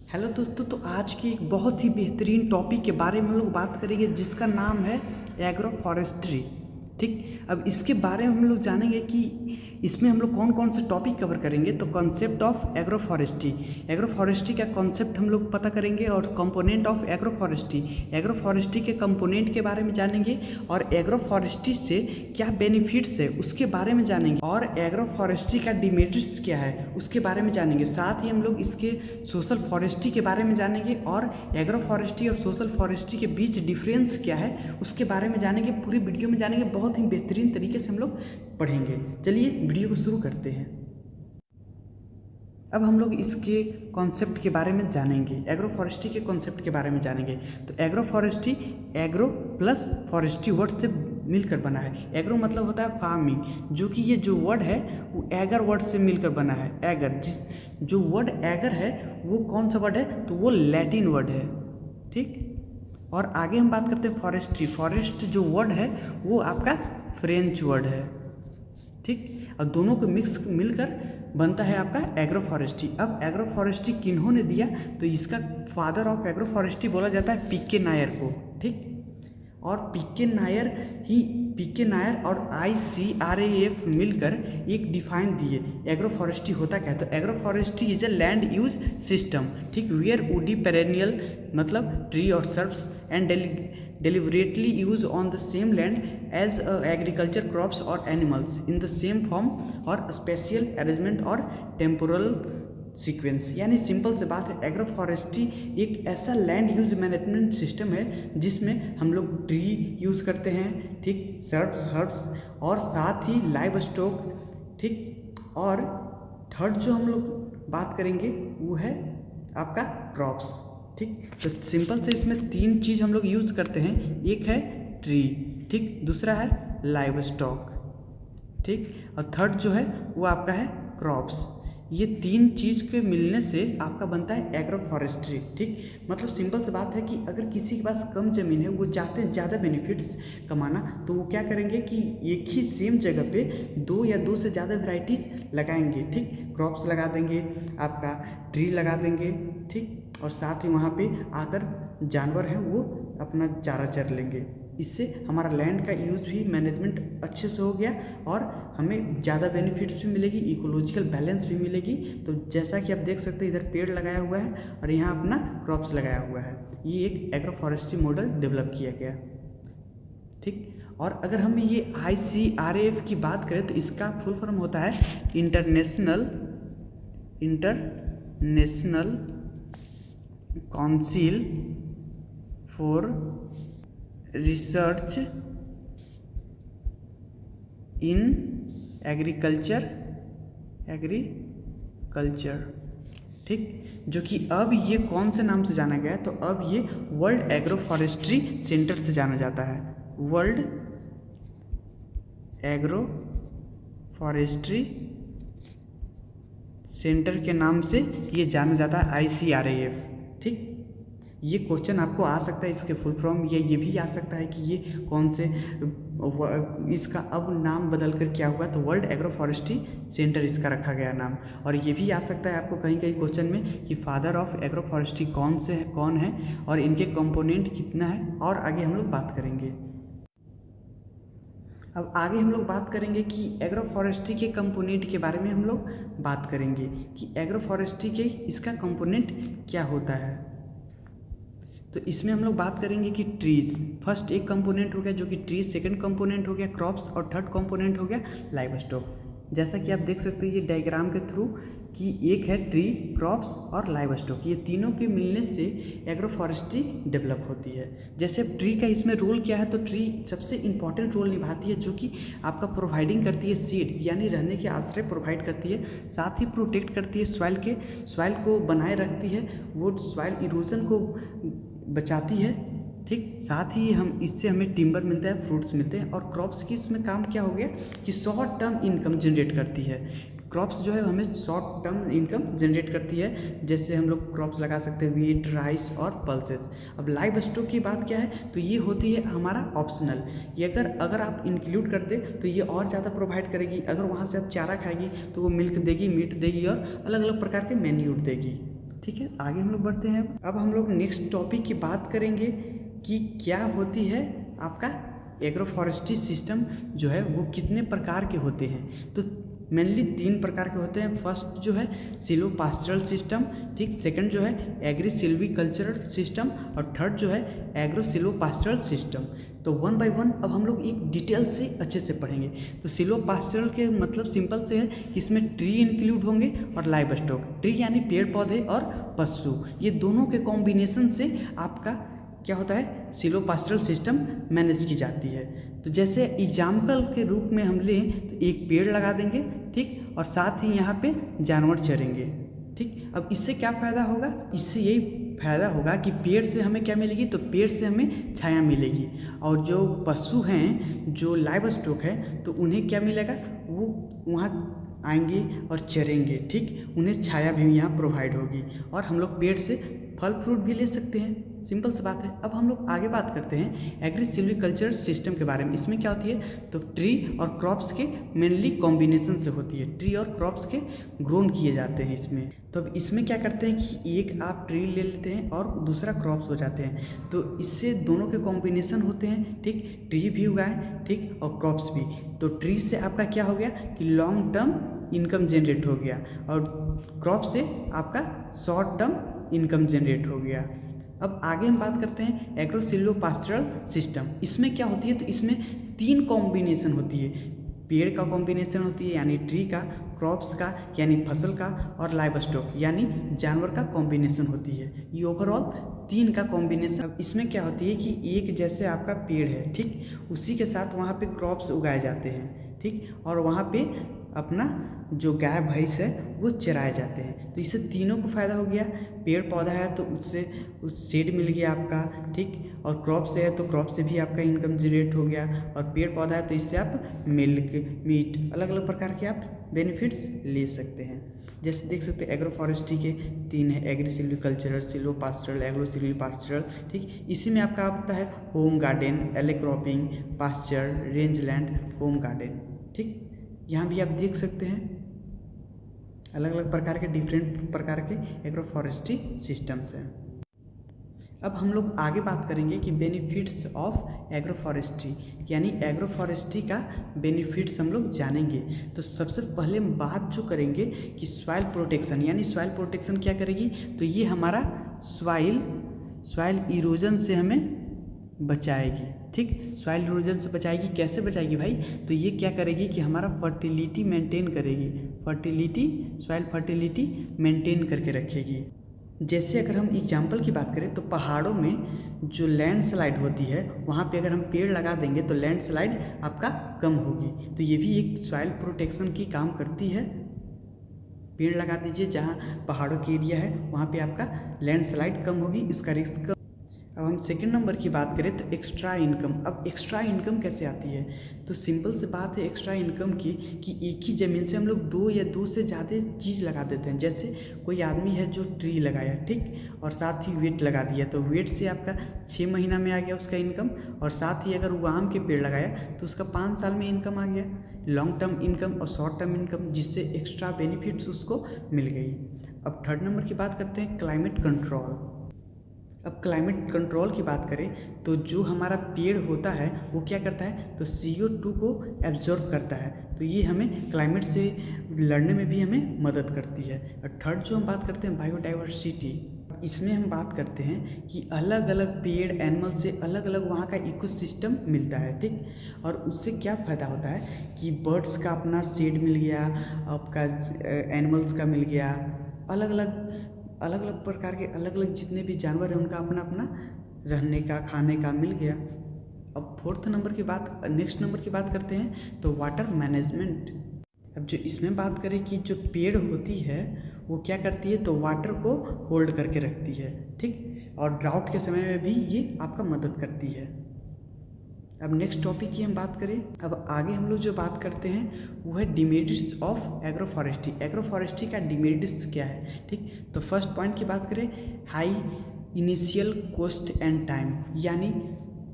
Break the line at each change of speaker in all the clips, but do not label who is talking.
Hello दोस्तों, तो आज की एक बहुत ही बेहतरीन टॉपिक के बारे में हम लोग बात करेंगे जिसका नाम है एग्रो फॉरेस्ट्री। ठीक, अब इसके बारे में हम लोग जानेंगे कि इसमें हम लोग कौन कौन से टॉपिक कवर करेंगे। तो concept of agro forestry, agro forestry का कॉन्सेप्ट हम लोग पता करेंगे और component of agro forestry, agro forestry के कंपोनेंट के बारे में जानेंगे और एग्रो फॉरेस्ट्री से क्या बेनिफिट्स है उसके बारे में जानेंगे और एग्रो फॉरेस्ट्री का डिमेरिट्स क्या है उसके बारे में जानेंगे। साथ ही हम लोग इसके सोशल फॉरेस्ट्री के बारे में जानेंगे और एग्रो फॉरेस्ट्री और सोशल फॉरेस्ट्री के बीच डिफरेंस क्या है उसके बारे में जानेंगे। पूरी वीडियो में जानेंगे, बहुत ही बेहतरीन तरीके से हम लोग पढ़ेंगे। चलिए वीडियो को शुरू करते हैं। अब हम लोग इसके कॉन्सेप्ट के बारे में जानेंगे, एग्रो फॉरेस्ट्री के कॉन्सेप्ट के बारे में जानेंगे। तो agro forestry agro plus forestry word से मिलकर बना है। एग्रो मतलब होता है फार्मिंग, जो कि ये जो वर्ड है वो एगर वर्ड से मिलकर बना है। एगर, जो वर्ड एगर है वो कौन सा वर्ड है, तो वो लैटिन वर्ड है। ठीक, और आगे हम बात करते हैं फॉरेस्ट्री। फॉरेस्ट जो वर्ड है वो आपका फ्रेंच वर्ड है। ठीक, और दोनों को मिक्स मिलकर बनता है आपका एग्रो फॉरेस्ट्री। अब एग्रो फॉरेस्ट्री किन्होंने दिया, तो इसका फादर ऑफ एग्रो फॉरेस्ट्री बोला जाता है पीके नायर को। ठीक, और पीके नायर और ICRAF मिलकर एक डिफाइन दिए एग्रो फॉरेस्ट्री होता क्या है। तो agro forestry is a land use system, ठीक, वेयर वुडी पेरेनियल मतलब ट्री और shrubs and deliberately use on the same land as agriculture crops or animals in the same form और spatial arrangement और temporal sequence. यानी simple से बात है, agro forestry एक ऐसा लैंड यूज मैनेजमेंट सिस्टम है जिसमें हम लोग ट्री यूज़ करते हैं, ठीक, सर्ब्स हर्ब्स और साथ ही लाइव स्टॉक। ठीक, और थर्ड जो हम लोग बात करेंगे वो है आपका क्रॉप्स। ठीक, तो सिंपल से इसमें तीन चीज़ हम लोग यूज़ करते हैं। एक है ट्री, ठीक, दूसरा है लाइव स्टॉक, ठीक, और थर्ड जो है वो आपका है क्रॉप्स। ये तीन चीज़ के मिलने से आपका बनता है एग्रो फॉरेस्ट्री। ठीक, मतलब सिंपल सी बात है कि अगर किसी के पास कम ज़मीन है, वो चाहते हैं ज़्यादा बेनिफिट्स कमाना, तो वो क्या करेंगे कि एक ही सेम जगह पे दो या दो से ज़्यादा वैरायटीज़ लगाएंगे। ठीक, क्रॉप्स लगा देंगे, आपका ट्री लगा देंगे, ठीक, और साथ ही वहाँ पे आकर जानवर हैं वो अपना चारा चर लेंगे। इससे हमारा लैंड का यूज़ भी मैनेजमेंट अच्छे से हो गया और हमें ज़्यादा बेनिफिट्स भी मिलेगी, इकोलॉजिकल बैलेंस भी मिलेगी। तो जैसा कि आप देख सकते हैं, इधर पेड़ लगाया हुआ है और यहाँ अपना क्रॉप्स लगाया हुआ है। ये एक एग्रो फॉरेस्ट्री मॉडल डेवलप किया गया। ठीक, और अगर हम ये ICRAF की बात करें तो इसका फुल फॉर्म होता है international council for research in agriculture. ठीक, जो कि अब ये कौन से नाम से जाना गया है, तो अब ये वर्ल्ड एग्रो फॉरेस्ट्री सेंटर से जाना जाता है। वर्ल्ड एग्रो फॉरेस्ट्री सेंटर के नाम से ये जाना जाता है ICRAF। ठीक, ये क्वेश्चन आपको आ सकता है, इसके फुल फॉर्म ये भी आ सकता है कि ये कौन से इसका अब नाम बदल कर क्या हुआ, तो वर्ल्ड एग्रो फॉरेस्ट्री सेंटर इसका रखा गया नाम। और ये भी आ सकता है आपको कहीं कहीं क्वेश्चन में कि फादर ऑफ एग्रो फॉरेस्ट्री कौन है और इनके कंपोनेंट कितना है, और आगे हम लोग बात करेंगे। अब आगे हम लोग बात करेंगे कि एग्रो फॉरेस्ट्री के कंपोनेंट के बारे में हम लोग बात करेंगे कि एग्रो फॉरेस्ट्री के इसका कंपोनेंट क्या होता है। तो इसमें हम लोग बात करेंगे कि ट्रीज फर्स्ट एक कंपोनेंट हो गया जो कि ट्रीज, सेकंड कंपोनेंट हो गया क्रॉप्स और थर्ड कंपोनेंट हो गया लाइव स्टॉक। जैसा कि आप देख सकते हैं ये डायग्राम के थ्रू कि एक है ट्री, क्रॉप्स और लाइव स्टॉक, ये तीनों के मिलने से एग्रो फॉरेस्ट्री डेवलप होती है। जैसे ट्री का इसमें रोल क्या है, तो ट्री सबसे इंपॉर्टेंट रोल निभाती है जो कि आपका प्रोवाइडिंग करती है सीड, यानी रहने के आश्रय प्रोवाइड करती है, साथ ही प्रोटेक्ट करती है सॉइल को बनाए रखती है, वो सॉइल इरोजन को बचाती है। ठीक, साथ ही इससे हमें टिम्बर मिलता है, फ्रूट्स मिलते हैं। और क्रॉप्स की इसमें काम क्या हो गया कि शॉर्ट टर्म इनकम जनरेट करती है। क्रॉप्स जो है हमें शॉर्ट टर्म इनकम जनरेट करती है, जैसे हम लोग क्रॉप्स लगा सकते हैं व्हीट, राइस और पल्सेस। अब लाइव स्टॉक की बात क्या है, तो ये होती है हमारा ऑप्शनल। ये अगर आप इंक्लूड कर दे तो ये और ज़्यादा प्रोवाइड करेगी। अगर वहाँ से आप चारा खाएगी तो वो मिल्क देगी, मीट देगी और अलग अलग प्रकार के मैन्यूर देगी। ठीक है, आगे हम लोग बढ़ते हैं। अब हम लोग नेक्स्ट टॉपिक की बात करेंगे कि क्या होती है आपका एग्रो फॉरेस्ट्री सिस्टम जो है वो कितने प्रकार के होते हैं। तो मेनली 3 प्रकार के होते हैं। फर्स्ट जो है सिलो पास्चरल सिस्टम, ठीक, सेकंड जो है एग्री सिल्वीकल्चरल सिस्टम और थर्ड जो है एग्रो सिलो पास्चरल सिस्टम। तो 1 बाय 1 अब हम लोग एक डिटेल से अच्छे से पढ़ेंगे। तो सिलो पास्चरल के मतलब सिंपल से है कि इसमें ट्री इंक्लूड होंगे और लाइव स्टॉक। ट्री यानी पेड़ पौधे और पशु, ये दोनों के कॉम्बिनेशन से आपका क्या होता है, सिलो पास्चरल सिस्टम मैनेज की जाती है। तो जैसे एग्जाम्पल के रूप में हम लें तो एक पेड़ लगा देंगे, ठीक, और साथ ही यहाँ पे जानवर चरेंगे, ठीक। अब इससे क्या फ़ायदा होगा, इससे यही फ़ायदा होगा कि पेड़ से हमें क्या मिलेगी, तो पेड़ से हमें छाया मिलेगी। और जो पशु हैं, जो लाइव स्टॉक है, तो उन्हें क्या मिलेगा, वो वहाँ आएंगे और चरेंगे, ठीक, उन्हें छाया भी यहाँ प्रोवाइड होगी और हम लोग पेड़ से फल फ्रूट भी ले सकते हैं। सिंपल सी बात है। अब हम लोग आगे बात करते हैं एग्री सिल्वीकल्चर सिस्टम के बारे में। इसमें क्या होती है, तो ट्री और क्रॉप्स के मेनली कॉम्बिनेशन से होती है। ट्री और क्रॉप्स के ग्रोन किए जाते हैं इसमें। तो अब इसमें क्या करते हैं कि एक आप ट्री ले लेते हैं और दूसरा क्रॉप्स हो जाते हैं, तो इससे दोनों के कॉम्बिनेशन होते हैं, ठीक, ट्री भी उगाए, ठीक, और क्रॉप्स भी। तो ट्री से आपका क्या हो गया कि लॉन्ग टर्म इनकम जनरेट हो गया और क्रॉप से आपका शॉर्ट टर्म इनकम जनरेट हो गया। अब आगे हम बात करते हैं एग्रो सिल्वो पास्चरल सिस्टम। इसमें क्या होती है, तो इसमें 3 कॉम्बिनेशन होती है। पेड़ का कॉम्बिनेशन होती है यानी ट्री का, क्रॉप्स का यानी फसल का, और लाइव स्टॉक यानी जानवर का कॉम्बिनेशन होती है। ये ओवरऑल 3 का कॉम्बिनेशन। अब इसमें क्या होती है कि एक जैसे आपका पेड़ है, ठीक, उसी के साथ वहाँ पे क्रॉप्स उगाए जाते हैं, ठीक, और वहाँ पे अपना जो गाय भैंस है वो चराए जाते हैं। तो इससे तीनों को फ़ायदा हो गया। पेड़ पौधा है तो उससे शेड मिल गया आपका, ठीक, और क्रॉप से है तो क्रॉप से भी आपका इनकम जनरेट हो गया, और पेड़ पौधा है तो इससे आप मिल्क, मीट, अलग अलग प्रकार के आप बेनिफिट्स ले सकते हैं। जैसे देख सकते हैं एग्रो फॉरेस्ट्री के 3 है, agrisilvicultural, silvopastoral, agrosilvipastoral, ठीक। इसी में आपका आता है home garden, alley cropping, pasture, rangeland, home garden, ठीक। यहाँ भी आप देख सकते हैं अलग अलग प्रकार के डिफरेंट प्रकार के एग्रो फॉरेस्ट्री सिस्टम्स हैं। अब हम लोग आगे बात करेंगे कि बेनिफिट्स ऑफ एग्रो फॉरेस्ट्री, यानी एग्रो फॉरेस्ट्री का बेनिफिट्स हम लोग जानेंगे। तो सबसे पहले बात जो करेंगे कि सॉइल प्रोटेक्शन, यानी सॉइल प्रोटेक्शन क्या करेगी, तो ये हमारा सॉइल इरोजन से हमें बचाएगी, ठीक, सॉइल इरोजन से बचाएगी। कैसे बचाएगी भाई, तो ये क्या करेगी कि हमारा फर्टिलिटी मेंटेन करेगी, सॉइल फर्टिलिटी मेंटेन करके रखेगी। जैसे अगर हम एग्जाम्पल की बात करें तो पहाड़ों में जो लैंडस्लाइड होती है वहाँ पे अगर हम पेड़ लगा देंगे तो लैंडस्लाइड आपका कम होगी। तो ये भी एक सॉइल प्रोटेक्शन की काम करती है। पेड़ लगा दीजिए जहाँ पहाड़ों की एरिया है, वहाँ पे आपका लैंडस्लाइड कम होगी, इसका रिस्क। अब हम सेकंड नंबर की बात करें तो एक्स्ट्रा इनकम। अब एक्स्ट्रा इनकम कैसे आती है, तो सिंपल सी बात है एक्स्ट्रा इनकम की कि एक ही ज़मीन से हम लोग 2 या 2 से ज़्यादा चीज़ लगा देते हैं। जैसे कोई आदमी है जो ट्री लगाया, ठीक, और साथ ही वेट लगा दिया, तो वेट से आपका 6 महीना में आ गया उसका इनकम, और साथ ही अगर वो आम के पेड़ लगाया तो उसका 5 साल में इनकम आ गया, लॉन्ग टर्म इनकम और शॉर्ट टर्म इनकम, जिससे एक्स्ट्रा बेनिफिट्स उसको मिल गई। अब थर्ड नंबर की बात करते हैं क्लाइमेट कंट्रोल। अब क्लाइमेट कंट्रोल की बात करें तो जो हमारा पेड़ होता है वो क्या करता है, तो CO2 को एब्जॉर्ब करता है, तो ये हमें क्लाइमेट से लड़ने में भी हमें मदद करती है। और थर्ड जो हम बात करते हैं बायोडाइवर्सिटी, इसमें हम बात करते हैं कि अलग अलग पेड़ एनिमल से अलग अलग वहाँ का इकोसिस्टम मिलता है, ठीक, और उससे क्या फ़ायदा होता है कि बर्ड्स का अपना शेड मिल गया, आपका एनिमल्स का मिल गया, अलग अलग प्रकार के अलग अलग जितने भी जानवर हैं उनका अपना अपना रहने का, खाने का मिल गया। अब नेक्स्ट नंबर की बात करते हैं तो वाटर मैनेजमेंट। अब जो इसमें बात करें कि जो पेड़ होती है वो क्या करती है, तो वाटर को होल्ड करके रखती है, ठीक, और ड्राउट के समय में भी ये आपका मदद करती है। अब नेक्स्ट टॉपिक की हम बात करें, अब आगे हम लोग जो बात करते हैं वो है demerits of agro forestry. Agro forestry का डिमेरिट्स क्या है, ठीक, तो फर्स्ट पॉइंट की बात करें high initial cost and time, यानी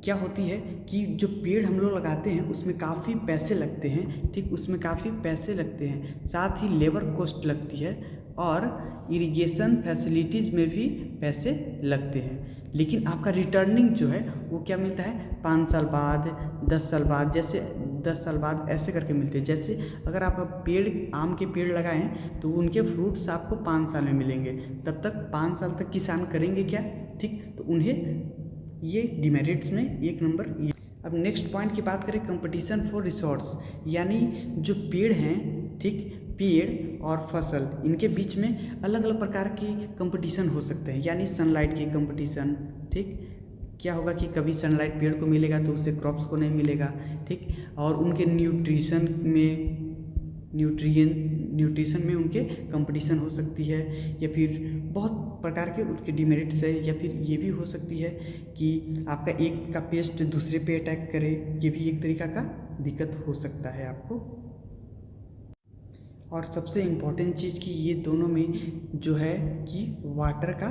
क्या होती है कि जो पेड़ हम लोग लगाते हैं उसमें काफ़ी पैसे लगते हैं, ठीक, उसमें काफ़ी पैसे लगते हैं, साथ ही लेबर कॉस्ट लगती है, और इरिगेशन फैसिलिटीज़ में भी पैसे लगते हैं, लेकिन आपका रिटर्निंग जो है वो क्या मिलता है 5 साल बाद, 10 साल बाद, जैसे 10 साल बाद ऐसे करके मिलते हैं। जैसे अगर आप पेड़ आम के पेड़ लगाएं तो उनके फ्रूट्स आपको 5 साल में मिलेंगे, तब तक 5 साल तक किसान करेंगे क्या, ठीक, तो उन्हें ये डिमेरिट्स में 1 नंबर। अब नेक्स्ट पॉइंट की बात करें, कंपटीशन फॉर रिसोर्स, यानी जो पेड़ हैं, ठीक, पेड़ और फसल, इनके बीच में अलग अलग प्रकार की कंपटीशन हो सकते हैं, यानी सनलाइट की कंपटीशन, ठीक, क्या होगा कि कभी सनलाइट पेड़ को मिलेगा तो उससे क्रॉप्स को नहीं मिलेगा, ठीक, और उनके न्यूट्रिशन में उनके कंपटीशन हो सकती है, या फिर बहुत प्रकार के उनके डिमेरिट्स है, या फिर ये भी हो सकती है कि आपका एक का पेस्ट दूसरे पे अटैक करे, ये भी एक तरीका का दिक्कत हो सकता है आपको। और सबसे इम्पोर्टेंट चीज़ कि ये दोनों में जो है कि वाटर का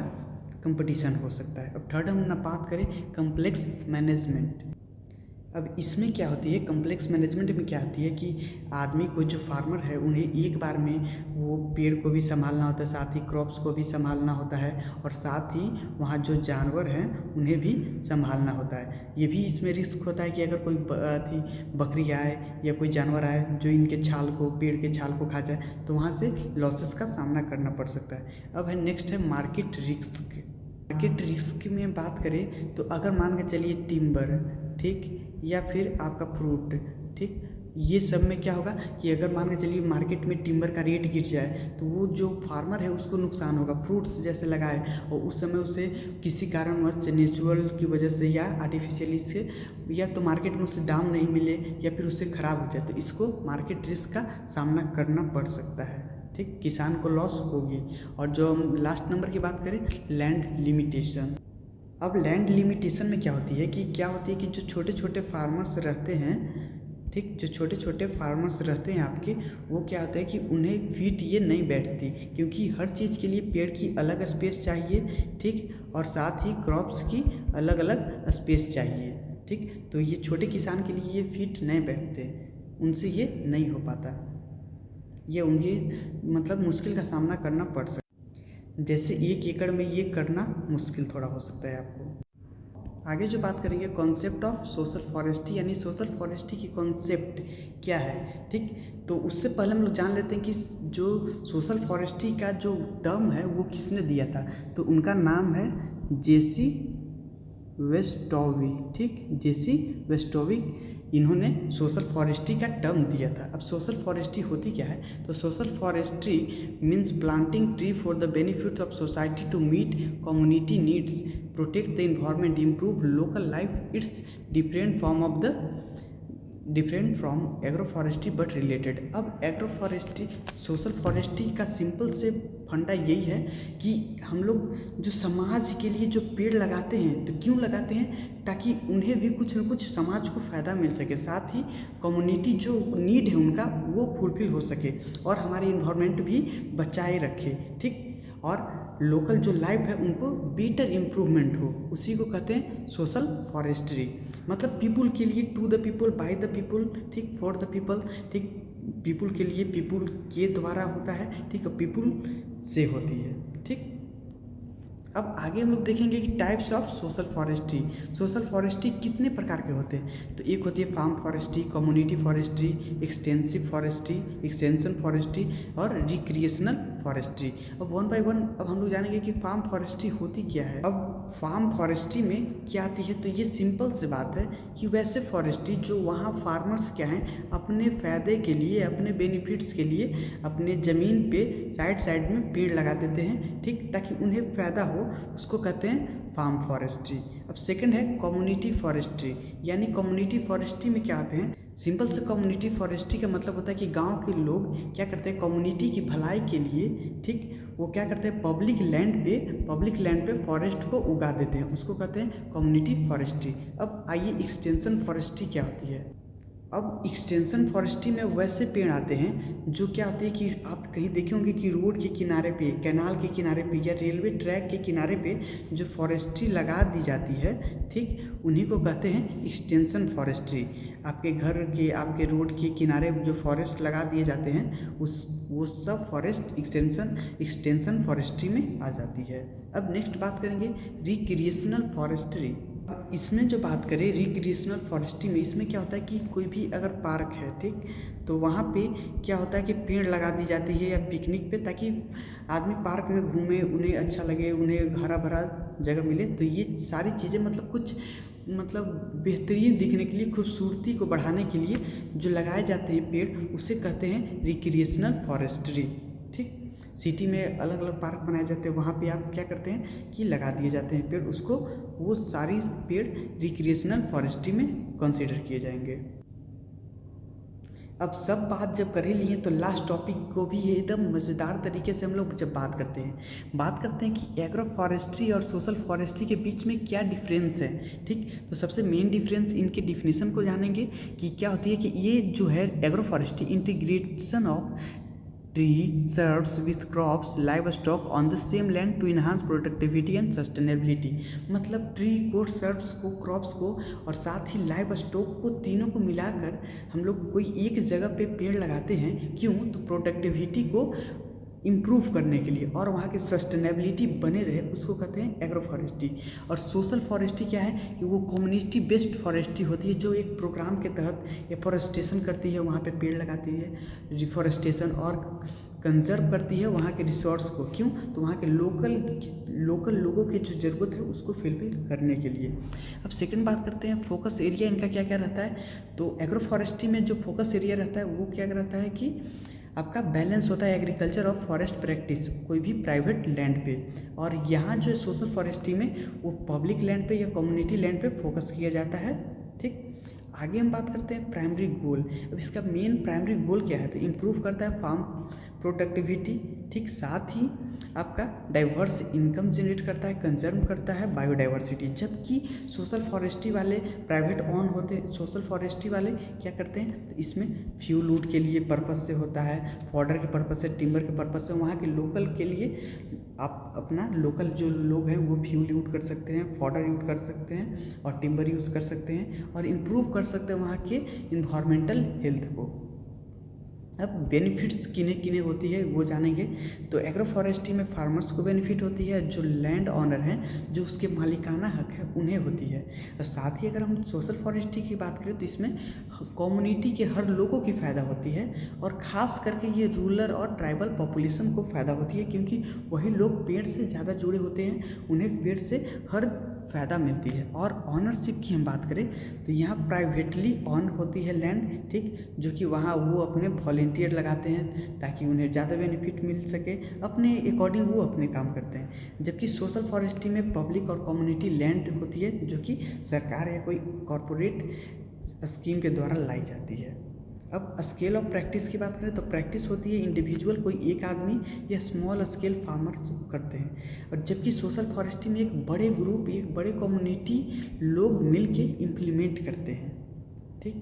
कंपटीशन हो सकता है। अब थर्ड हम ना बात करें कम्प्लेक्स मैनेजमेंट। अब इसमें क्या होती है, कम्प्लेक्स मैनेजमेंट में क्या होती है कि आदमी को, जो फार्मर है, उन्हें एक बार में वो पेड़ को भी संभालना होता है, साथ ही क्रॉप्स को भी संभालना होता है, और साथ ही वहाँ जो जानवर हैं उन्हें भी संभालना होता है। ये भी इसमें रिस्क होता है कि अगर कोई बकरी आए या कोई जानवर आए जो इनके छाल को, पेड़ के छाल को खा जाए, तो वहाँ से लॉसेस का सामना करना पड़ सकता है। अब है नेक्स्ट है मार्केट रिस्क। मार्केट रिस्क में बात करें तो अगर मान के चलिए टिम्बर, ठीक, या फिर आपका फ्रूट, ठीक, ये सब में क्या होगा कि अगर मान के चलिए मार्केट में टिम्बर का रेट गिर जाए तो वो जो फार्मर है उसको नुकसान होगा। फ्रूट्स जैसे लगाए और उस समय उसे किसी कारणवश नेचुरल की वजह से या आर्टिफिशियली से, या तो मार्केट में उसे दाम नहीं मिले या फिर उससे ख़राब हो जाए, तो इसको मार्केट रिस्क का सामना करना पड़ सकता है, ठीक, किसान को लॉस होगी। और जो हम लास्ट नंबर की बात करें, लैंड लिमिटेशन। अब लैंड लिमिटेशन में क्या होती है कि जो छोटे छोटे फार्मर्स रहते हैं, ठीक, जो छोटे छोटे फार्मर्स रहते हैं आपके, वो क्या होता है कि उन्हें फीट ये नहीं बैठती, क्योंकि हर चीज़ के लिए पेड़ की अलग स्पेस चाहिए, ठीक, और साथ ही क्रॉप्स की अलग अलग स्पेस चाहिए, ठीक, तो ये छोटे किसान के लिए ये फीट नहीं बैठते, उनसे ये नहीं हो पाता, ये उनके मतलब मुश्किल का सामना करना पड़ सकता है। जैसे 1 एकड़ में ये करना मुश्किल थोड़ा हो सकता है आपको। आगे जो बात करेंगे कॉन्सेप्ट ऑफ सोशल फॉरेस्ट्री, यानी सोशल फॉरेस्ट्री की कॉन्सेप्ट क्या है, ठीक, तो उससे पहले हम लोग जान लेते हैं कि जो सोशल फॉरेस्ट्री का जो टर्म है वो किसने दिया था। तो उनका नाम है जेसी वेस्टोवी, ठीक, जेसी वेस्टोवी, इन्होंने सोशल फॉरेस्ट्री का टर्म दिया था। अब सोशल फॉरेस्ट्री होती क्या है, तो social forestry means planting tree for the benefit of society to meet community needs, protect the environment, improve local life. It's different from agroforestry but related. अब agroforestry, social forestry का simple से फंडा यही है कि हम लोग जो समाज के लिए जो पेड़ लगाते हैं, तो क्यों लगाते हैं, ताकि उन्हें भी कुछ न कुछ समाज को फ़ायदा मिल सके, साथ ही कम्युनिटी जो नीड है उनका वो फुलफिल हो सके, और हमारे इन्वायरमेंट भी बचाए रखे, ठीक, और लोकल जो लाइफ है उनको बेटर इम्प्रूवमेंट हो, उसी को कहते हैं सोशल फॉरेस्ट्री। मतलब पीपुल के लिए, to the people, by the people, ठीक, फॉर द पीपल, ठीक, पीपुल के लिए, पीपुल के द्वारा होता है, ठीक, पीपुल से होती है, ठीक। अब आगे हम लोग देखेंगे कि types of social forestry. Social forestry कितने प्रकार के होते हैं, तो एक होती है farm forestry, community forestry, extensive forestry, extension forestry और रिक्रिएशनल फॉरेस्ट्री। अब 1 बाय 1 अब हम लोग जानेंगे कि फार्म फॉरेस्ट्री होती क्या है। अब फार्म फॉरेस्ट्री में क्या आती है, तो ये सिंपल सी बात है कि वैसे फॉरेस्ट्री जो वहाँ फार्मर्स क्या हैं अपने फ़ायदे के लिए, अपने बेनिफिट्स के लिए अपने ज़मीन पे साइड में पेड़ लगा देते हैं, ठीक, ताकि उन्हें फ़ायदा हो, उसको कहते हैं फार्म फॉरेस्ट्री। अब सेकंड है कम्युनिटी फॉरेस्ट्री, यानी कम्युनिटी फॉरेस्ट्री में क्या आते हैं, सिंपल से कम्युनिटी फॉरेस्ट्री का मतलब होता है कि गांव के लोग क्या करते हैं, कम्युनिटी की भलाई के लिए, ठीक, वो क्या करते हैं पब्लिक लैंड पे फॉरेस्ट को उगा देते हैं, उसको कहते हैं कम्युनिटी फॉरेस्ट्री। अब आइए एक्सटेंशन फॉरेस्ट्री क्या होती है। अब एक्सटेंशन फॉरेस्ट्री में वैसे पेड़ आते हैं जो क्या होते हैं कि आप कहीं देखे होंगे कि रोड के किनारे पे, कैनाल के किनारे पे या रेलवे ट्रैक के किनारे पे जो फॉरेस्ट्री लगा दी जाती है, ठीक, उन्हीं को कहते हैं एक्सटेंशन फॉरेस्ट्री। आपके घर के, आपके रोड के किनारे जो फॉरेस्ट लगा दिए जाते हैं वो सब फॉरेस्ट एक्सटेंशन फॉरेस्ट्री में आ जाती है। अब नेक्स्ट बात करेंगे रिक्रिएशनल फॉरेस्ट्री। इसमें जो बात करें रिक्रिएशनल फॉरेस्ट्री में, इसमें क्या होता है कि कोई भी अगर पार्क है, ठीक, तो वहाँ पे क्या होता है कि पेड़ लगा दी जाती है या पिकनिक पे, ताकि आदमी पार्क में घूमे, उन्हें अच्छा लगे, उन्हें हरा भरा जगह मिले। तो ये सारी चीज़ें मतलब बेहतरीन दिखने के लिए, खूबसूरती को बढ़ाने के लिए जो लगाए जाते हैं पेड़, उसे कहते हैं रिक्रिएशनल फॉरेस्ट्री। ठीक, सिटी में अलग अलग पार्क बनाए जाते हैं, वहाँ पे आप क्या करते हैं कि लगा दिए जाते हैं पेड़, उसको वो सारी पेड़ रिक्रिएशनल फॉरेस्ट्री में कंसीडर किए जाएंगे। अब सब बात जब कर ही लिए तो लास्ट टॉपिक को भी एकदम मज़ेदार तरीके से हम लोग जब बात करते हैं कि एग्रो फॉरेस्ट्री और सोशल फॉरेस्ट्री के बीच में क्या डिफरेंस है। ठीक, तो सबसे मेन डिफरेंस इनके डिफिनीसन को जानेंगे कि क्या होती है कि ये जो है agro forestry integration of tree serves with crops livestock on the same land to enhance productivity and sustainability। मतलब ट्री को, सर्व्स को, क्रॉप्स को और साथ ही लाइव स्टॉक को, तीनों को मिलाकर हम लोग कोई एक जगह पे पेड़ लगाते हैं। क्यों? तो प्रोडक्टिविटी को इम्प्रूव करने के लिए और वहाँ की सस्टेनेबिलिटी बने रहे, उसको कहते हैं एग्रो फॉरेस्ट्री। और सोशल फॉरेस्ट्री क्या है कि वो कम्युनिटी बेस्ड फॉरेस्ट्री होती है, जो एक प्रोग्राम के तहत एफॉरेस्टेशन करती है, वहाँ पे पेड़ लगाती है, रिफॉरेस्टेशन और कंजर्व करती है वहाँ के रिसोर्स को। क्यों? तो वहाँ के लोकल लोगों की जो ज़रूरत है उसको फिलफिल करने के लिए। अब सेकंड बात करते हैं फोकस एरिया इनका क्या क्या रहता है। तो एग्रो फॉरेस्ट्री में जो फोकस एरिया रहता है वो क्या रहता है कि आपका बैलेंस होता है एग्रीकल्चर और फॉरेस्ट प्रैक्टिस कोई भी प्राइवेट लैंड पे, और यहाँ जो सोशल फॉरेस्ट्री में वो पब्लिक लैंड पे या कम्युनिटी लैंड पे फोकस किया जाता है। ठीक, आगे हम बात करते हैं प्राइमरी गोल। अब इसका मेन प्राइमरी गोल क्या है? तो इम्प्रूव करता है फार्म प्रोडक्टिविटी, ठीक, साथ ही आपका डाइवर्स इनकम जनरेट करता है, कंजर्व करता है बायोडाइवर्सिटी। जबकि सोशल फॉरेस्ट्री वाले प्राइवेट ऑन होते हैं, सोशल फॉरेस्ट्री वाले क्या करते हैं, तो इसमें फ्यूल वूड के लिए पर्पस से होता है, फॉडर के पर्पस से, टिम्बर के पर्पस से, वहाँ के लोकल के लिए आप अपना लोकल जो लोग हैं वो फ्यूल यूज कर सकते हैं, फॉडर यूज कर सकते हैं और टिम्बर यूज़ कर सकते हैं और इम्प्रूव कर सकते हैं वहाँ के इन्वायरमेंटल हेल्थ को। अब बेनिफिट्स किन्हें किन्हें होती है वो जानेंगे। तो एग्रो फॉरेस्ट्री में फार्मर्स को बेनिफिट होती है, जो लैंड ऑनर हैं, जो उसके मालिकाना हक है उन्हें होती है। और साथ ही अगर हम सोशल फॉरेस्ट्री की बात करें तो इसमें कम्युनिटी के हर लोगों की फ़ायदा होती है, और ख़ास करके ये रूरल और ट्राइबल पॉपुलेशन को फ़ायदा होती है, क्योंकि वही लोग पेड़ से ज़्यादा जुड़े होते हैं, उन्हें पेड़ से हर फ़ायदा मिलती है। और ऑनरशिप की हम बात करें तो यहाँ प्राइवेटली ऑन होती है लैंड, ठीक, जो कि वहाँ वो अपने वॉलेंटियर लगाते हैं ताकि उन्हें ज़्यादा बेनिफिट मिल सके, अपने अकॉर्डिंग वो अपने काम करते हैं। जबकि सोशल फॉरेस्ट्री में पब्लिक और कम्युनिटी लैंड होती है, जो कि सरकार या कोई कॉरपोरेट स्कीम के द्वारा लाई जाती है। अब स्केल ऑफ प्रैक्टिस की बात करें तो प्रैक्टिस होती है इंडिविजुअल, कोई एक आदमी या स्मॉल स्केल फार्मर्स करते हैं, और जबकि सोशल फॉरेस्ट्री में एक बड़े ग्रुप, एक बड़े कम्युनिटी लोग मिल के इम्प्लीमेंट करते हैं। ठीक,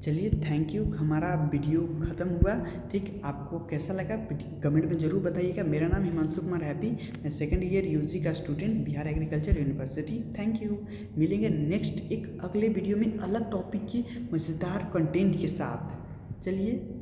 चलिए थैंक यू, हमारा वीडियो ख़त्म हुआ। ठीक, आपको कैसा लगा कमेंट में ज़रूर बताइएगा। मेरा नाम हिमांशु कुमार हैप्पी, मैं सेकंड ईयर यूजी का student, Bihar agriculture university. Thank you, मिलेंगे नेक्स्ट एक अगले वीडियो में अलग टॉपिक की मज़ेदार कंटेंट के साथ। चलिए।